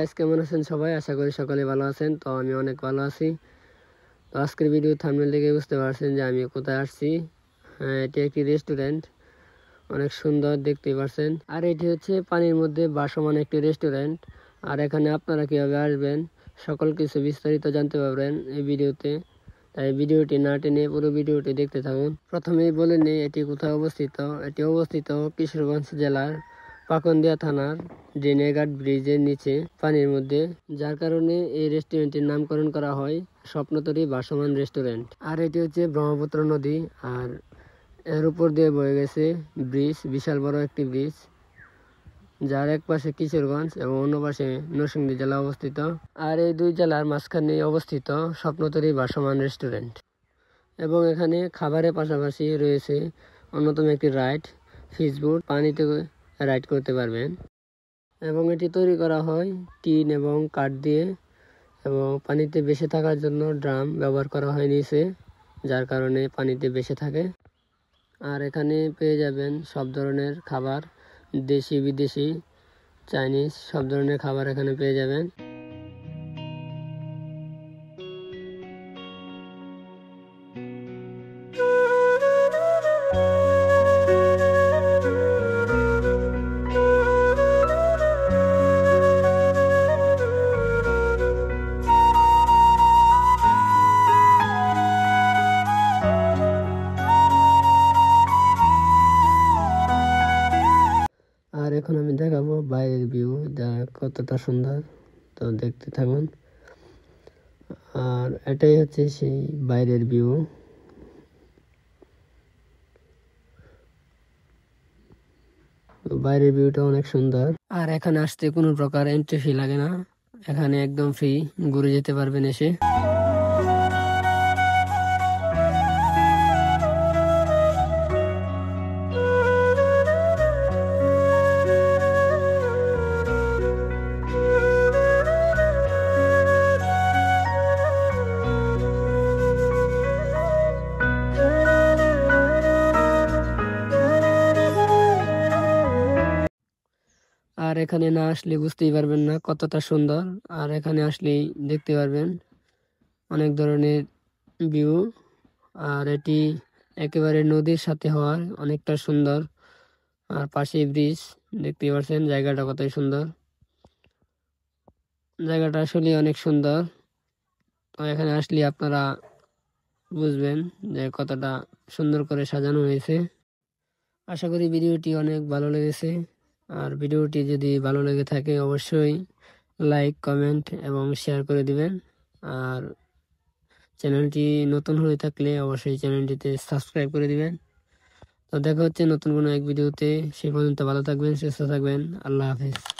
Guys, কেমন আছেন সবাই? আশা করি সকলে ভালো আছেন। তো আমি অনেক ভালো আছি। তো আজকের ভিডিও থাম্বনেল দেখে বুঝতে পারছেন যে আমি কোথায় আসছি। এটি একটি রেস্টুরেন্ট, অনেক সুন্দর দেখতেই পারছেন। আর এটি হচ্ছে পানির মধ্যে ভাসমান একটি রেস্টুরেন্ট। আর এখানে আপনারা কিভাবে আসবেন সকল কিছু বিস্তারিত জানতে পারবেন এই ভিডিওতে। তাই ভিডিওটি না টেনে পুরো ভিডিওটি দেখতে থাকুন। প্রথমেই বলে নিই এটি কোথায় অবস্থিত। এটি অবস্থিত কিশোরগঞ্জ জেলার পাকন্দিয়া থানার ড্রেনেঘাট ব্রিজের নিচে পানির মধ্যে, যার কারণে এই রেস্টুরেন্টের নামকরণ করা হয় স্বপ্নতরী ভাসমান রেস্টুরেন্ট। আর এটি হচ্ছে ব্রহ্মপুত্র নদী, আর এর উপর দিয়ে বয়ে গেছে ব্রিজ, বিশাল বড় একটি ব্রিজ, যার এক পাশে কিশোরগঞ্জ এবং অন্য পাশে নরসিংদী জেলা অবস্থিত। আর এই দুই জেলার মাঝখানে অবস্থিত স্বপ্নতরী ভাসমান রেস্টুরেন্ট। এবং এখানে খাবারের পাশাপাশি রয়েছে অন্যতম একটি রাইড, ফিশবোট, পানিতে রাইড করতে পারবেন। এবং এটি তৈরি করা হয় টিন এবং কাঠ দিয়ে, এবং পানিতে ভেসে থাকার জন্য ড্রাম ব্যবহার করা হয় নিচে, যার কারণে পানিতে ভেসে থাকে। আর এখানে পেয়ে যাবেন সব ধরনের খাবার, দেশি বিদেশি চাইনিজ সব ধরনের খাবার এখানে পেয়ে যাবেন। আর এখন আমি দেখাবো বাইরের ভিউ, যা কতটা সুন্দর, তো দেখতে থাকুন। আর এটাই হচ্ছে সেই বাইরের ভিউ। বাইরের ভিউটা অনেক সুন্দর। আর এখানে আসতে কোনো প্রকার এন্ট্রি ফি লাগে না, এখানে একদম ফ্রি, ঘুরে যেতে পারবেন এসে। আর এখানে না আসলে বুঝতেই পারবেন না কতটা সুন্দর। আর এখানে আসলেই দেখতে পারবেন অনেক ধরনের ভিউ। আর এটি একেবারে নদীর সাথে হওয়ার অনেকটা সুন্দর। আর পাশে ব্রিজ, দেখতেই পাচ্ছেন জায়গাটা কতই সুন্দর। জায়গাটা আসলে অনেক সুন্দর। তো এখানে আসলে আপনারা বুঝবেন যে কতটা সুন্দর করে সাজানো হয়েছে। আশা করি ভিডিওটি অনেক ভালো লেগেছে। আর ভিডিওটি যদি ভালো লেগে থাকে অবশ্যই লাইক, কমেন্ট এবং শেয়ার করে দিবেন। আর চ্যানেলটি নতুন হয়ে থাকলে অবশ্যই চ্যানেলটিতে সাবস্ক্রাইব করে দিবেন। তো দেখা হচ্ছে নতুন কোনো এক ভিডিওতে। সেই পর্যন্ত ভালো থাকবেন, সুস্থ থাকবেন। আল্লাহ হাফেজ।